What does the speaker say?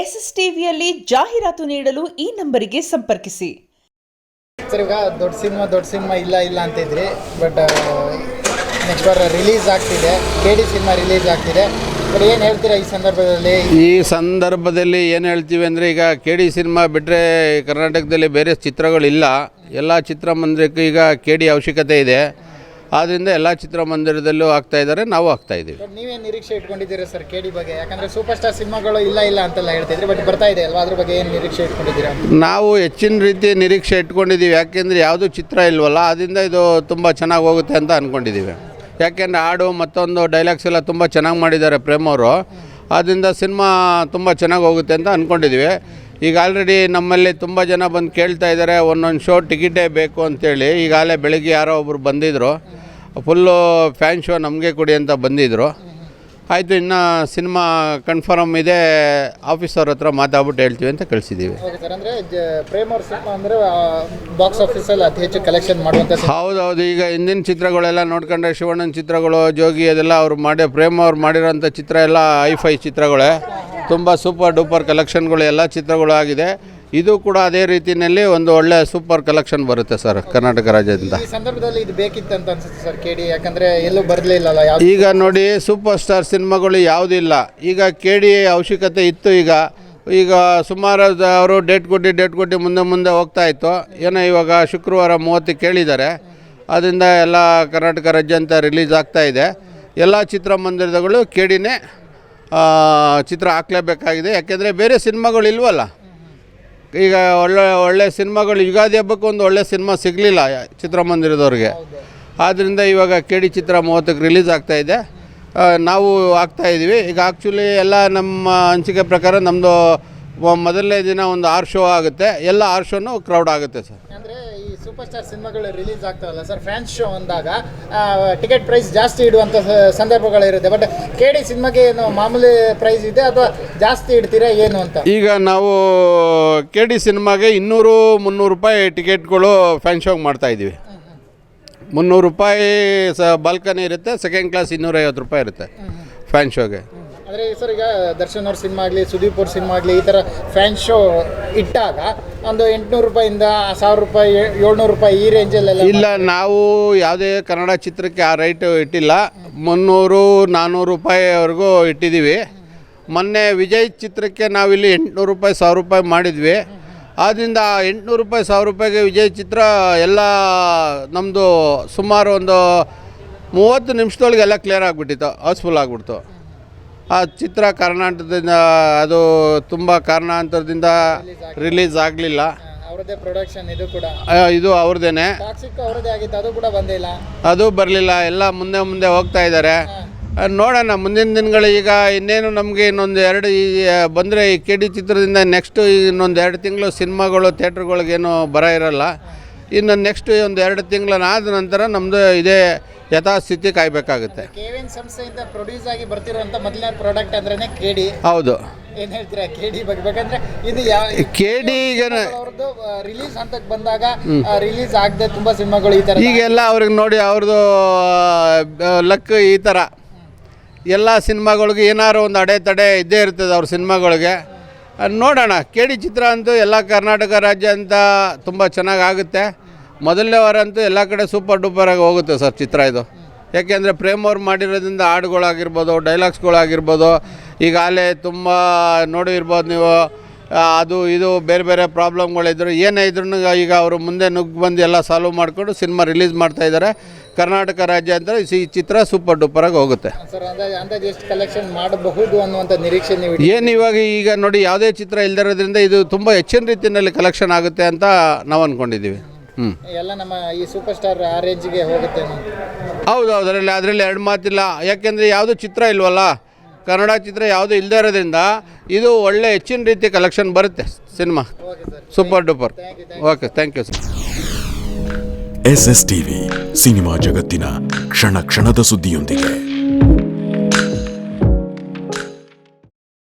S S ಟಿವಿಯಲ್ಲಿ ಜಾಹೀರಾತು ನೀಡಲು ಈ ನಂಬರಿಗೆ ಸಂಪರ್ಕಿಸಿ. ಸರ್, ಈಗ ದೊಡ್ಡ ಸಿನಿಮಾ ಇಲ್ಲ ಅಂತ ಇದ್ರಿ, ಬಟ್ ನೆಕ್ಸ್ಟ್ ವಾರ ರಿಲೀಸ್ ಆಗ್ತಿದೆ, KD ಸಿನಿಮಾ ರಿಲೀಸ್ ಆಗ್ತಿದೆ. ಬಟ್ ಏನು ಹೇಳ್ತೀರಾ ಈ ಸಂದರ್ಭದಲ್ಲಿ? ಈ ಸಂದರ್ಭದಲ್ಲಿ ಏನು ಹೇಳ್ತೀವಿ ಅಂದರೆ, ಈಗ KD ಸಿನಿಮಾ ಬಿಟ್ಟರೆ ಕರ್ನಾಟಕದಲ್ಲಿ ಬೇರೆ ಚಿತ್ರಗಳಿಲ್ಲ. ಎಲ್ಲ ಚಿತ್ರಮಂದಿರಕ್ಕೂ ಈಗ KD ಅವಶ್ಯಕತೆ ಇದೆ. ಆದ್ದರಿಂದ ಎಲ್ಲ ಚಿತ್ರಮಂದಿರದಲ್ಲೂ ಆಗ್ತಾ ಇದ್ದಾರೆ, ನಾವು ಆಗ್ತಾ ಇದ್ದೀವಿ. ನೀವೇನು ನಿರೀಕ್ಷೆ ಇಟ್ಕೊಂಡಿದ್ದೀರಾ ಸರ್ KD ಬಗ್ಗೆ? ಯಾಕಂದರೆ ಸೂಪರ್ ಸ್ಟಾರ್ ಸಿನಿಮಾಗಳು ಇಲ್ಲ ಅಂತೆಲ್ಲ ಹೇಳ್ತಿದ್ರಿ, ಬಟ್ ಬರ್ತಾ ಇದೆ ಅಲ್ವಾ, ಅದ್ರ ಬಗ್ಗೆ ಏನು ನಿರೀಕ್ಷೆ ಇಟ್ಕೊಂಡಿದ್ದೀರಾ? ನಾವು ಹೆಚ್ಚಿನ ರೀತಿ ನಿರೀಕ್ಷೆ ಇಟ್ಕೊಂಡಿದ್ದೀವಿ. ಯಾಕೆಂದರೆ ಯಾವುದೂ ಚಿತ್ರ ಇಲ್ವಲ್ಲ, ಅದರಿಂದ ಇದು ತುಂಬ ಚೆನ್ನಾಗಿ ಹೋಗುತ್ತೆ ಅಂತ ಅಂದ್ಕೊಂಡಿದ್ದೀವಿ. ಯಾಕೆಂದರೆ ಹಾಡು ಮತ್ತೊಂದು ಡೈಲಾಗ್ಸ್ ಎಲ್ಲ ತುಂಬ ಚೆನ್ನಾಗಿ ಮಾಡಿದ್ದಾರೆ ಪ್ರೇಮ್ ಅವರು. ಆದ್ದರಿಂದ ಸಿನಿಮಾ ತುಂಬ ಚೆನ್ನಾಗಿ ಹೋಗುತ್ತೆ ಅಂತ ಅಂದ್ಕೊಂಡಿದ್ದೀವಿ. ಈಗ ಆಲ್ರೆಡಿ ನಮ್ಮಲ್ಲಿ ತುಂಬ ಜನ ಬಂದು ಕೇಳ್ತಾ ಇದ್ದಾರೆ, ಒಂದೊಂದು ಶೋ ಟಿಕೆಟೇ ಬೇಕು ಅಂತೇಳಿ. ಈಗಾಗಲೇ ಬೆಳಗ್ಗೆ ಯಾರೋ ಒಬ್ಬರು ಬಂದಿದ್ದರು, ಫುಲ್ಲು ಫ್ಯಾನ್ ಶೋ ನಮಗೆ ಕೊಡಿ ಅಂತ ಬಂದಿದ್ದರು. ಆಯಿತು, ಇನ್ನು ಸಿನಿಮಾ ಕನ್ಫರ್ಮ್ ಇದೆ, ಆಫೀಸರ್ ಹತ್ರ ಮಾತಾಡ್ಬಿಟ್ಟು ಹೇಳ್ತೀವಿ ಅಂತ ಕಳಿಸಿದ್ದೀವಿ. ಓಕೆ ಸರ್, ಅಂದರೆ ಪ್ರೇಮ್ ಅವ್ರ ಸಿನಿಮಾ ಅಂದರೆ ಬಾಕ್ಸ್ ಆಫೀಸಲ್ಲಿ ಅತಿ ಹೆಚ್ಚು ಕಲೆಕ್ಷನ್ ಮಾಡುವಂಥ? ಹೌದೌದು. ಈಗ ಹಿಂದಿನ ಚಿತ್ರಗಳೆಲ್ಲ ನೋಡ್ಕೊಂಡ್ರೆ, ಶಿವಣ್ಣನ ಚಿತ್ರಗಳು, ಜೋಗಿ, ಅದೆಲ್ಲ ಅವ್ರು ಪ್ರೇಮ್ ಅವ್ರು ಮಾಡಿರೋಂಥ ಚಿತ್ರ ಎಲ್ಲ ಹೈ-ಫೈ ಚಿತ್ರಗಳೇ. ತುಂಬ ಸೂಪರ್ ಡೂಪರ್ ಕಲೆಕ್ಷನ್ಗಳು ಎಲ್ಲ ಚಿತ್ರಗಳು ಆಗಿದೆ. ಇದು ಕೂಡ ಅದೇ ರೀತಿಯಲ್ಲಿ ಒಂದು ಒಳ್ಳೆ ಸೂಪರ್ ಕಲೆಕ್ಷನ್ ಬರುತ್ತೆ ಸರ್ ಕರ್ನಾಟಕ ರಾಜ್ಯದಿಂದ. ಈ ಸಂದರ್ಭದಲ್ಲಿ ಇದು ಬೇಕಿತ್ತಂತ ಅನ್ಸುತ್ತೆ ಸರ್ KD, ಯಾಕಂದರೆ ಎಲ್ಲೂ ಬರಲಿಲ್ಲಲ್ಲ. ಈಗ ನೋಡಿ, ಸೂಪರ್ ಸ್ಟಾರ್ ಸಿನಿಮಾಗಳು ಯಾವುದಿಲ್ಲ. ಈಗ KD ಅವಶ್ಯಕತೆ ಇತ್ತು. ಈಗ ಸುಮಾರು ಅವರು ಡೇಟ್ ಕೊಟ್ಟು ಮುಂದೆ ಹೋಗ್ತಾ ಇತ್ತು. ಏನೋ ಇವಾಗ ಶುಕ್ರವಾರ 30 ಕೇಳಿದ್ದಾರೆ. ಅದರಿಂದ ಎಲ್ಲ ಕರ್ನಾಟಕ ರಾಜ್ಯ ಅಂತ ರಿಲೀಸ್ ಆಗ್ತಾ ಇದೆ. ಎಲ್ಲ ಚಿತ್ರಮಂದಿರಗಳು KDನೇ ಚಿತ್ರ ಹಾಕಲೇಬೇಕಾಗಿದೆ. ಯಾಕೆಂದರೆ ಬೇರೆ ಸಿನಿಮಾಗಳು ಇಲ್ವಲ್ಲ. ಈಗ ಒಳ್ಳೆ ಸಿನಿಮಾಗಳು, ಯುಗಾದಿ ಹಬ್ಬಕ್ಕೆ ಒಂದು ಒಳ್ಳೆ ಸಿನಿಮಾ ಸಿಗಲಿಲ್ಲ ಚಿತ್ರಮಂದಿರದವ್ರಿಗೆ. ಆದ್ದರಿಂದ ಇವಾಗ KD ಚಿತ್ರ 30ಕ್ಕೆ ರಿಲೀಸ್ ಆಗ್ತಾಯಿದೆ, ನಾವು ಆಗ್ತಾಯಿದ್ದೀವಿ. ಈಗ ಆ್ಯಕ್ಚುಲಿ ಎಲ್ಲ ನಮ್ಮ ಅನಿಸಿಕೆ ಪ್ರಕಾರ ನಮ್ಮದು ಮೊದಲನೇ ದಿನ ಒಂದು 6 ಶೋ ಆಗುತ್ತೆ. ಎಲ್ಲ 6 ಶೋನು ಕ್ರೌಡ್ ಆಗುತ್ತೆ ಸರ್. ಅಂದರೆ ಈ ಸೂಪರ್ ಸ್ಟಾರ್ ಸಿನಿಮಾಗಳು ರಿಲೀಸ್ ಆಗ್ತಾವಲ್ಲ ಸರ್, ಫ್ಯಾನ್ಸ್ ಶೋ ಅಂದಾಗ ಟಿಕೆಟ್ ಪ್ರೈಸ್ ಜಾಸ್ತಿ ಇಡುವಂಥ ಸಂದರ್ಭಗಳಿರುತ್ತೆ. ಬಟ್ KD ಸಿನಿಮಾಗೆ ಏನು ಮಾಮೂಲಿ ಪ್ರೈಸ್ ಇದೆ ಅಥವಾ ಜಾಸ್ತಿ ಇಡ್ತೀರಾ ಏನು ಅಂತ? ಈಗ ನಾವು KD ಸಿನಿಮಾಗೆ 200-300 ರೂಪಾಯಿ ಟಿಕೆಟ್ಗಳು ಫ್ಯಾನ್ ಶೋಗೆ ಮಾಡ್ತಾಯಿದ್ದೀವಿ. 300 ರೂಪಾಯಿ ಬಾಲ್ಕನಿ ಇರುತ್ತೆ, ಸೆಕೆಂಡ್ ಕ್ಲಾಸ್ 250 ರೂಪಾಯಿ ಇರುತ್ತೆ ಫ್ಯಾನ್ ಶೋಗೆ. ಅಂದರೆ ಸರ್, ಈಗ ದರ್ಶನ್ ಅವ್ರ ಸಿನಿಮಾ ಆಗಲಿ, ಸುದೀಪ್ ಅವ್ರ ಸಿನಿಮಾ ಆಗಲಿ, ಈ ಥರ ಫ್ಯಾನ್ ಶೋ ಇಟ್ಟಾಗ ಒಂದು 800 ರೂಪಾಯಿಂದ 1000 ರೂಪಾಯಿ, 700 ರೂಪಾಯಿ ಈ ರೇಂಜಲ್ಲೆಲ್ಲ ಇಲ್ಲ. ನಾವು ಯಾವುದೇ ಕನ್ನಡ ಚಿತ್ರಕ್ಕೆ ಆ ರೈಟು ಇಟ್ಟಿಲ್ಲ. 300-400 ರೂಪಾಯಿವರೆಗೂ ಇಟ್ಟಿದ್ದೀವಿ. ಮೊನ್ನೆ ವಿಜಯ್ ಚಿತ್ರಕ್ಕೆ ನಾವಿಲ್ಲಿ 800 ರೂಪಾಯಿ, 1000 ರೂಪಾಯಿ ಮಾಡಿದ್ವಿ. ಆದ್ದರಿಂದ 800 ರೂಪಾಯಿ, 1000 ರೂಪಾಯಿಗೆ ವಿಜಯ್ ಚಿತ್ರ ಎಲ್ಲ ನಮ್ಮದು ಸುಮಾರು ಒಂದು 30 ನಿಮಿಷದೊಳಗೆ ಎಲ್ಲ ಕ್ಲಿಯರ್ ಆಗಿಬಿಟ್ಟಿತ್ತು, ಹೌಸ್ಫುಲ್ ಆಗಿಬಿಡ್ತು. ಆ ಚಿತ್ರ ಕರ್ನಾಟಕದಿಂದ ಅದು ತುಂಬ ಕಾರಣಾಂತರದಿಂದ ರಿಲೀಸ್ ಆಗಲಿಲ್ಲ. ಅವರದೇ ಪ್ರೊಡಕ್ಷನ್, ಇದು ಅವ್ರದ್ದೇನೆ, ಅವರದೇ ಆಗಿತ್ತು, ಅದು ಕೂಡ ಬಂದಿಲ್ಲ, ಅದು ಬರಲಿಲ್ಲ. ಎಲ್ಲ ಮುಂದೆ ಹೋಗ್ತಾ ಇದ್ದಾರೆ. ನೋಡೋಣ ಮುಂದಿನ ದಿನಗಳು. ಈಗ ಇನ್ನೇನು ನಮಗೆ ಇನ್ನೊಂದು 2 ಬಂದರೆ ಈ KD ಚಿತ್ರದಿಂದ ನೆಕ್ಸ್ಟು ಇನ್ನೊಂದು 2 ತಿಂಗಳು ಸಿನಿಮಾಗಳು ಥಿಯೇಟ್ರ್ಗಳಿಗೇನು ಬರ ಇರೋಲ್ಲ. ಇನ್ನು ನೆಕ್ಸ್ಟ್ ಒಂದು 2 ತಿಂಗಳಾದ ನಂತರ ನಮ್ಮದು ಇದೇ ಯಥಾಸ್ಥಿತಿ ಕಾಯಬೇಕಾಗುತ್ತೆ. KVN ಸಂಸ್ಥೆಯಿಂದ ಪ್ರೊಡ್ಯೂಸ್ ಆಗಿ ಬರ್ತಿರುವಂಥ ಮೊದಲನೇ ಪ್ರಾಡಕ್ಟ್ ಅಂದ್ರೆ KD. ಹೌದು. ಏನು ಹೇಳ್ತೀರಾ KD ಬಗ್ಗೆ? ಬೇಕಂದ್ರೆ ಇದು KD ಈಗ ಅವ್ರದ್ದು ರಿಲೀಸ್ ಹಂತಕ್ಕೆ ಬಂದಾಗ ರಿಲೀಸ್ ಆಗದೆ ತುಂಬ ಸಿನಿಮಾಗಳು ಈ ಥರ ಈಗೆಲ್ಲ ಅವ್ರಿಗೆ ನೋಡಿ, ಅವ್ರದ್ದು ಲಕ್ ಈ ಥರ ಎಲ್ಲ ಸಿನಿಮಾಗಳಿಗೆ ಏನಾದ್ರು ಒಂದು ಅಡೆತಡೆ ಇದ್ದೇ ಇರ್ತದೆ ಅವ್ರ ಸಿನಿಮಾಗಳಿಗೆ. ನೋಡೋಣ. KD ಚಿತ್ರ ಅಂತೂ ಎಲ್ಲ ಕರ್ನಾಟಕ ರಾಜ್ಯ ಅಂತ ತುಂಬ ಚೆನ್ನಾಗಿ ಆಗುತ್ತೆ. ಮೊದಲನೇ ವಾರ ಅಂತೂ ಎಲ್ಲ ಕಡೆ ಸೂಪರ್ ಡೂಪರಾಗಿ ಹೋಗುತ್ತೆ ಸರ್ ಚಿತ್ರ ಇದು. ಯಾಕೆಂದರೆ ಪ್ರೇಮ್ ಅವ್ರು ಮಾಡಿರೋದ್ರಿಂದ ಹಾಡುಗಳಾಗಿರ್ಬೋದು, ಡೈಲಾಗ್ಸ್ಗಳಾಗಿರ್ಬೋದು, ಈಗಾಗಲೇ ತುಂಬ ನೋಡಿರ್ಬೋದು ನೀವು. ಅದು ಇದು ಬೇರೆ ಪ್ರಾಬ್ಲಮ್ಗಳಿದ್ರು, ಏನೇ ಇದ್ರೂ ಈಗ ಅವರು ಮುಂದೆ ಬಂದು ಎಲ್ಲ ಸಾಲ್ವ್ ಮಾಡಿಕೊಂಡು ಸಿನಿಮಾ ರಿಲೀಸ್ ಮಾಡ್ತಾಯಿದ್ದಾರೆ. ಕರ್ನಾಟಕ ರಾಜ್ಯ ಅಂತ ಈ ಚಿತ್ರ ಸೂಪರ್ ಡೂಪರಾಗಿ ಹೋಗುತ್ತೆ ಸರ್. ಅಂದಾಜು ಎಷ್ಟು ಕಲೆಕ್ಷನ್ ಮಾಡಬಹುದು ಅನ್ನುವಂಥ ನಿರೀಕ್ಷೆ ನೀವು ಏನು? ಈಗ ನೋಡಿ, ಯಾವುದೇ ಚಿತ್ರ ಇಲ್ದಿರೋದ್ರಿಂದ ಇದು ತುಂಬ ಹೆಚ್ಚಿನ ರೀತಿಯಲ್ಲಿ ಕಲೆಕ್ಷನ್ ಆಗುತ್ತೆ ಅಂತ ನಾವು ಅಂದ್ಕೊಂಡಿದ್ದೀವಿ. ಎಲ್ಲ ನಮ್ಮ ಈ ಸೂಪರ್ ಸ್ಟಾರ್ ಆ ರೇಂಜ್ಗೆ ಹೋಗುತ್ತೆ. ಹೌದು, ಅದರಲ್ಲಿ 2 ಮಾತಿಲ್ಲ. ಯಾಕೆಂದರೆ ಯಾವುದೂ ಚಿತ್ರ ಇಲ್ವಲ್ಲ, ಕನ್ನಡ ಚಿತ್ರ ಯಾವುದೂ ಇಲ್ಲದೇ ಇರೋದ್ರಿಂದ ಇದು ಒಳ್ಳೆ ಹೆಚ್ಚಿನ ರೀತಿ ಕಲೆಕ್ಷನ್ ಬರುತ್ತೆ cinema. Super duper. Okay, thank you sir. SS TV cinema ಜಗತ್ತಿನ ಕ್ಷಣ ಕ್ಷಣದ ಸುದ್ದಿಯೊಂದಿಗೆ.